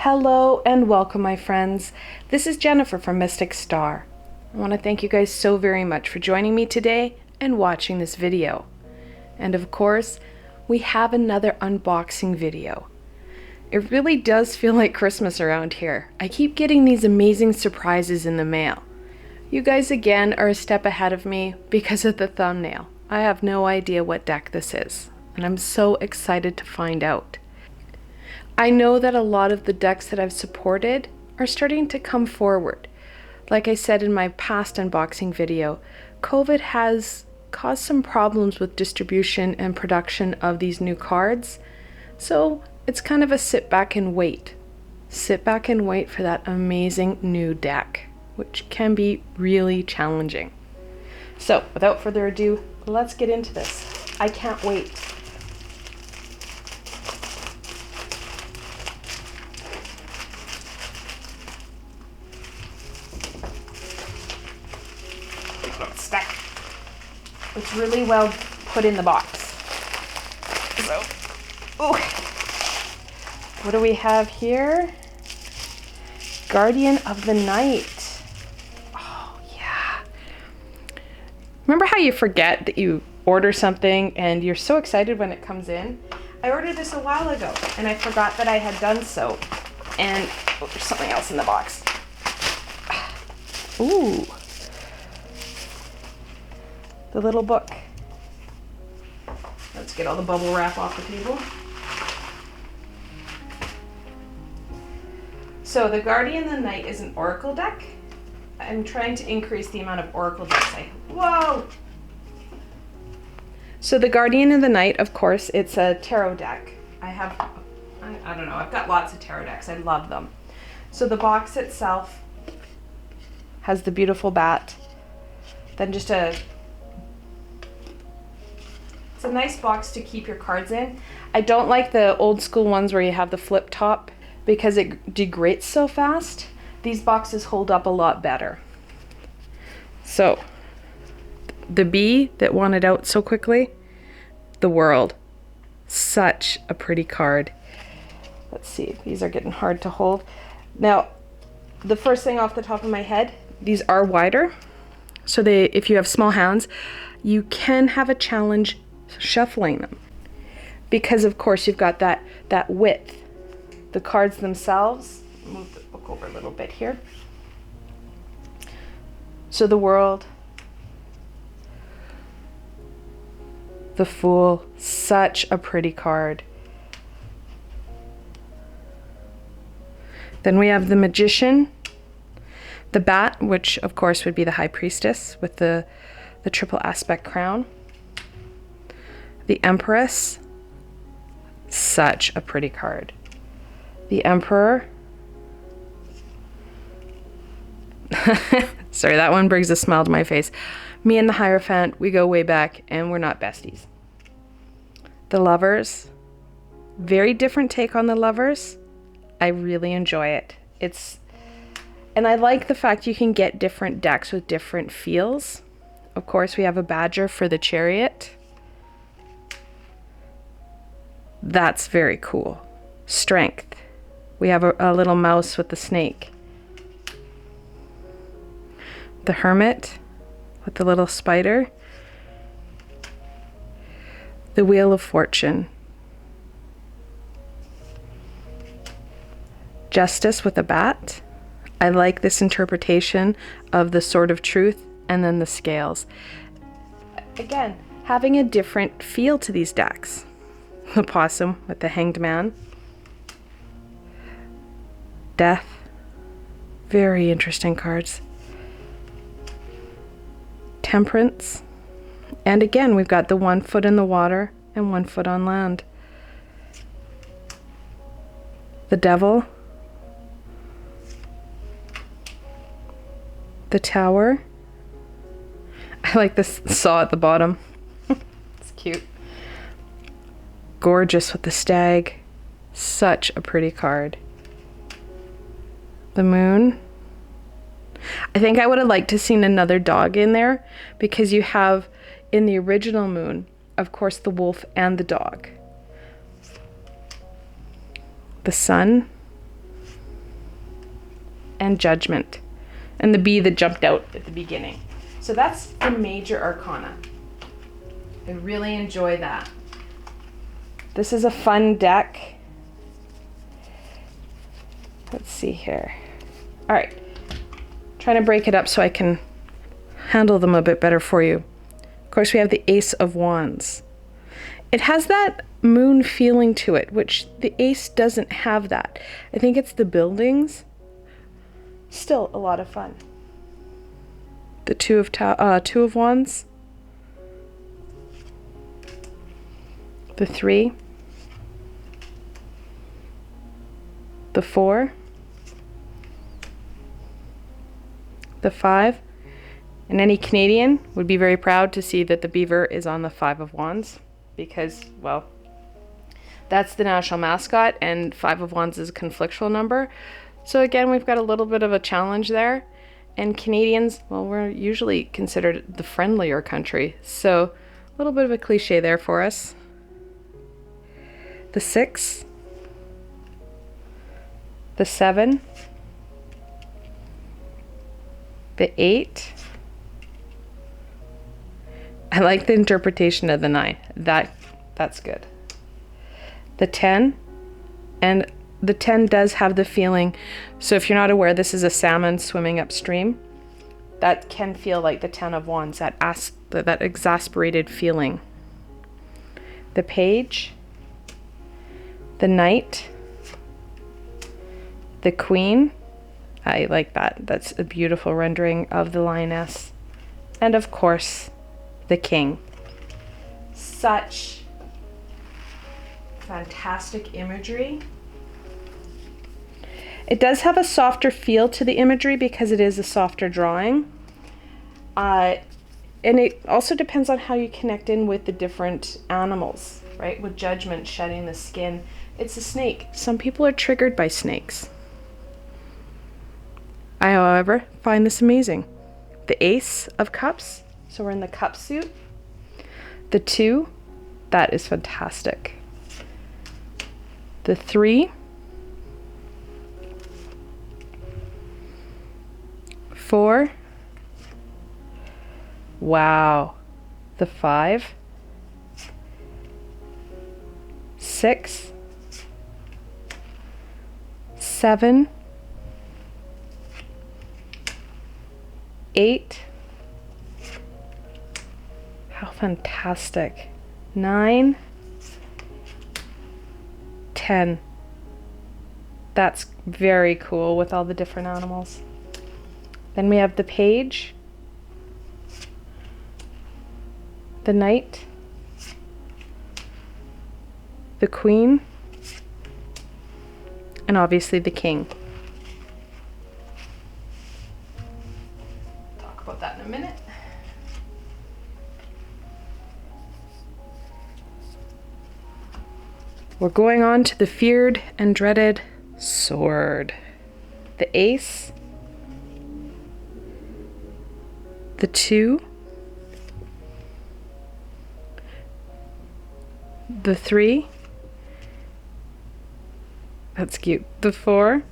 Hello and welcome, my friends. This is Jennifer from Mystic Star. I want to thank you guys so very much for joining me today and watching this video. And of course, we have another unboxing video. It really does feel like Christmas around here. I keep getting these amazing surprises in the mail. You guys again are a step ahead of me because of the thumbnail. I have no idea what deck this is, and I'm so excited to find out. I know that a lot of the decks that I've supported are starting to come forward. Like I said in my past unboxing video, COVID has caused some problems with distribution and production of these new cards, so it's kind of a sit back and wait. Sit back and wait for that amazing new deck, which can be really challenging. So without further ado, let's get into this. I can't wait. Stack. It's really well put in the box. So, ooh. What do we have here? Guardian of the Night. Oh yeah. Remember how you forget that you order something and you're so excited when it comes in? I ordered this a while ago and I forgot that I had done so. And oh, there's something else in the box. Ooh. The little book. Let's get all the bubble wrap off the table. So the Guardian of the Night is an oracle deck. I'm trying to increase the amount of oracle decks Whoa! So the Guardian of the Night, of course, it's a tarot deck. I don't know, I've got lots of tarot decks. I love them. So the box itself has the beautiful bat. Then just it's a nice box to keep your cards in. I don't like the old school ones where you have the flip top because it degrades so fast. These boxes hold up a lot better. So, the bee that wanted out so quickly, the world. Such a pretty card. Let's see, these are getting hard to hold. Now, the first thing off the top of my head, these are wider. So if you have small hands, you can have a challenge shuffling them because of course you've got that width. The cards themselves, move the book over a little bit here. So the World, the Fool, such a pretty card. Then we have the Magician, the Bat, which of course would be the High Priestess with the triple aspect crown. The Empress, such a pretty card. The Emperor. Sorry, that one brings a smile to my face. Me and the Hierophant, we go way back and we're not besties. The Lovers, very different take on the Lovers. I really enjoy it. And I like the fact you can get different decks with different feels. Of course, we have a Badger for the Chariot. That's very cool. Strength. We have a little mouse with the snake. The Hermit with the little spider. The Wheel of Fortune. Justice with a bat. I like this interpretation of the Sword of Truth and then the scales. Again, having a different feel to these decks. The Possum with the Hanged Man. Death. Very interesting cards. Temperance. And again, we've got the 1 foot in the water and 1 foot on land. The Devil. The Tower. I like this saw at the bottom. It's cute. Gorgeous with the Stag. Such a pretty card. The Moon. I think I would have liked to seen another dog in there because you have in the original Moon, of course, the wolf and the dog. The Sun. and Judgment. And the bee that jumped out at the beginning. So that's the major arcana. I really enjoy that. This is a fun deck. Let's see here. All right, trying to break it up so I can handle them a bit better for you. Of course, we have the Ace of Wands. It has that moon feeling to it, which the Ace doesn't have that. I think it's the buildings. Still a lot of fun. The Two of Wands. The 3. The 4. The 5. And any Canadian would be very proud to see that the beaver is on the 5 of Wands because, well, that's the national mascot and 5 of Wands is a conflictual number. So again, we've got a little bit of a challenge there. And Canadians, well, we're usually considered the friendlier country. So a little bit of a cliche there for us. The 6. The 7. The 8. I like the interpretation of the 9. That's good. The 10. And the 10 does have the feeling, so if you're not aware, this is a salmon swimming upstream. That can feel like the 10 of Wands, that exasperated feeling. The Page. The Knight. The Queen. I like that. That's a beautiful rendering of the lioness. And of course, the King. Such fantastic imagery. It does have a softer feel to the imagery because it is a softer drawing. And it also depends on how you connect in with the different animals, right? With Judgment shedding the skin. It's a snake. Some people are triggered by snakes. I, however, find this amazing. The Ace of Cups. So we're in the cup suit. The 2. That is fantastic. The 3. 4. Wow. The 5. 6. 7. 8. How fantastic. 9. 10. That's very cool with all the different animals. Then we have the Page, the Knight, the Queen, and obviously the King. Talk about that in a minute. We're going on to the feared and dreaded Sword. The Ace, the 2, the 3, that's cute, the 4,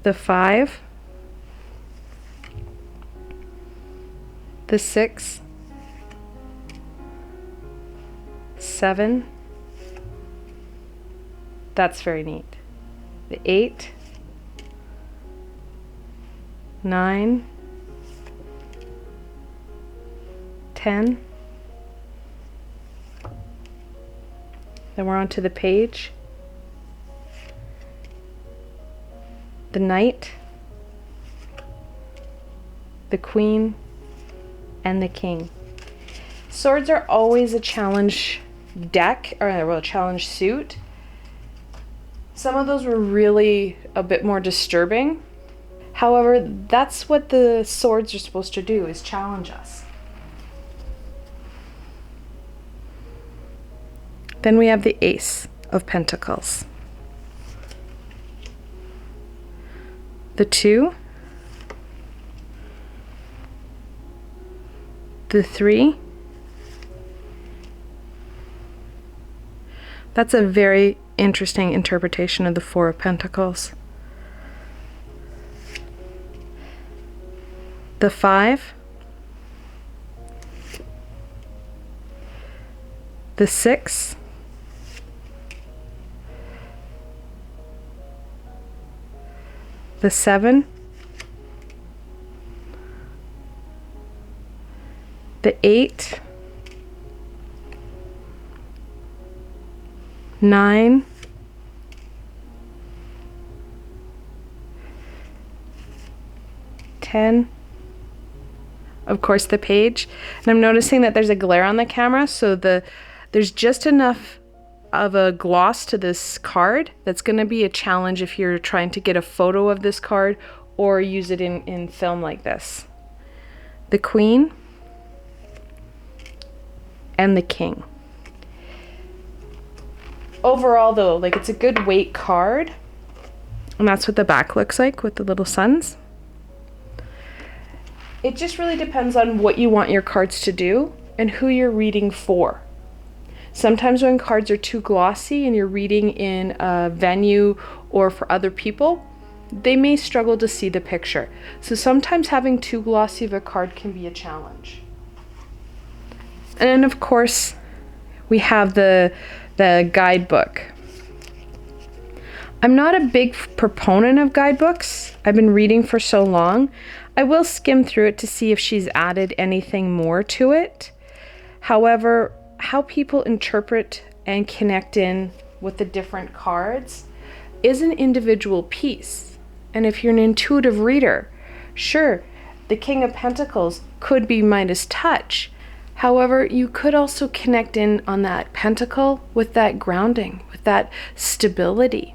the 5, the 6, 7, that's very neat, the 8, 9, 10. Then we're on to the Page, the Knight, the Queen, and the King. Swords are always a challenge deck, or a challenge suit. Some of those were really a bit more disturbing. However, that's what the swords are supposed to do, is challenge us. Then we have the Ace of Pentacles. The 2, the 3, that's a very interesting interpretation of the 4 of Pentacles. the 5, the 6, the 7, the 8, 9, 10, of course the page. And I'm noticing that there's a glare on the camera, so there's just enough of a gloss to this card that's going to be a challenge if you're trying to get a photo of this card or use it in film like this. The Queen and the King. Overall though, like, it's a good weight card, and that's what the back looks like with the little suns. It just really depends on what you want your cards to do and who you're reading for. Sometimes when cards are too glossy and you're reading in a venue or for other people, they may struggle to see the picture. So sometimes having too glossy of a card can be a challenge. And then of course we have the guidebook. I'm not a big proponent of guidebooks. I've been reading for so long. I will skim through it to see if she's added anything more to it. However, how people interpret and connect in with the different cards is an individual piece. And if you're an intuitive reader, sure, the King of Pentacles could be Midas touch. However, you could also connect in on that pentacle with that grounding, with that stability.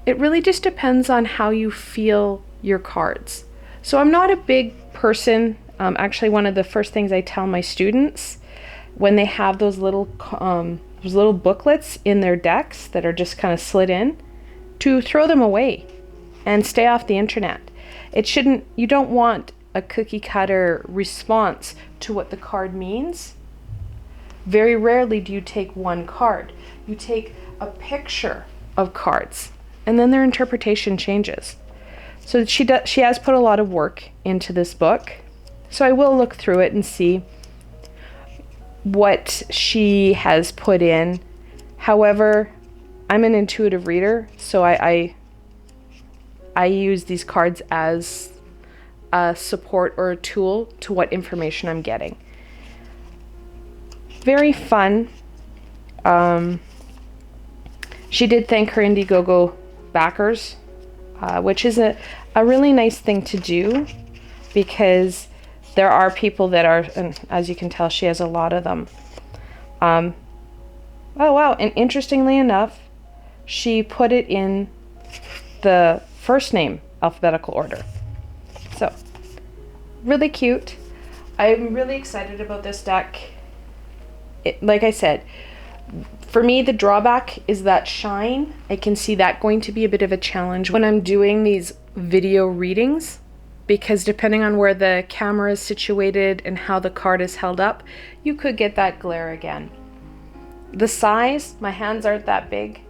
It really just depends on how you feel your cards. So I'm not a big person. Actually, one of the first things I tell my students when they have those little booklets in their decks that are just kind of slid in, to throw them away and stay off the internet. You don't want a cookie cutter response to what the card means. Very rarely do you take one card. You take a picture of cards, and then their interpretation changes. So she has put a lot of work into this book. So I will look through it and see what she has put in. However, I'm an intuitive reader, so I use these cards as a support or a tool to what information I'm getting. Very fun. She did thank her Indiegogo backers, which is a really nice thing to do, because there are people that are, and as you can tell, she has a lot of them. Oh wow, and interestingly enough, she put it in the first name alphabetical order. So, really cute. I'm really excited about this deck. Like I said, for me, the drawback is that shine. I can see that going to be a bit of a challenge when I'm doing these video readings, because depending on where the camera is situated and how the card is held up, you could get that glare again. The size, my hands aren't that big.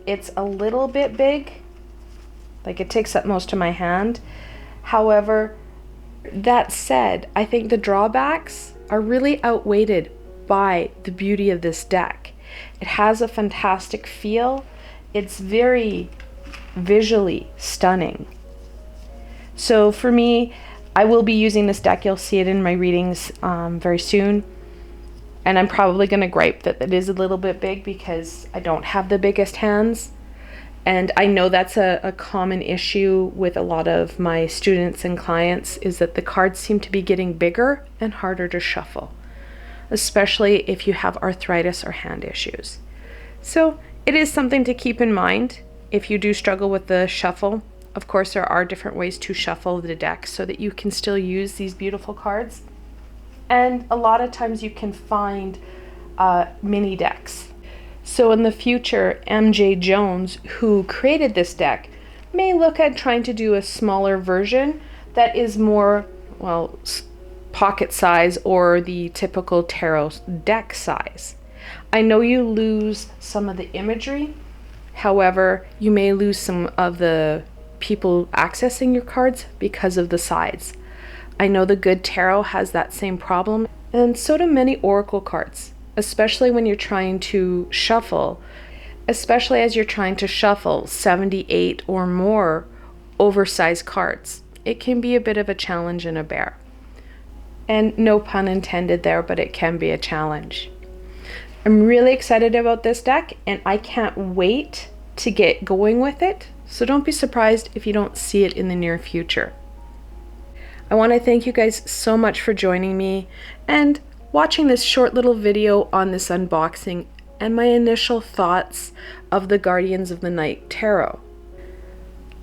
It's a little bit big, like it takes up most of my hand. However, that said, I think the drawbacks are really outweighed by the beauty of this deck. It has a fantastic feel. It's very visually stunning. So for me, I will be using this deck. You'll see it in my readings very soon. And I'm probably going to gripe that it is a little bit big because I don't have the biggest hands. And I know that's a common issue with a lot of my students and clients, is that the cards seem to be getting bigger and harder to shuffle, especially if you have arthritis or hand issues. So it is something to keep in mind if you do struggle with the shuffle. Of course, there are different ways to shuffle the deck so that you can still use these beautiful cards. And a lot of times you can find mini decks. So in the future, MJ Jones, who created this deck, may look at trying to do a smaller version that is more, well, pocket size or the typical tarot deck size. I know you lose some of the imagery. However, you may lose some of the people accessing your cards because of the size. I know the Good Tarot has that same problem, and so do many oracle cards, especially when you're trying to shuffle, especially as you're trying to shuffle 78 or more oversized cards. It can be a bit of a challenge and a bear. And no pun intended there, but it can be a challenge. I'm really excited about this deck, and I can't wait to get going with it, so don't be surprised if you don't see it in the near future. I want to thank you guys so much for joining me and watching this short little video on this unboxing and my initial thoughts of the Guardians of the Night Tarot.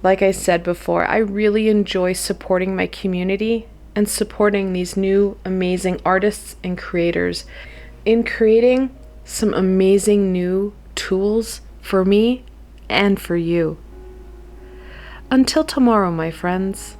Like I said before, I really enjoy supporting my community and supporting these new amazing artists and creators in creating some amazing new tools for me and for you. Until tomorrow, my friends.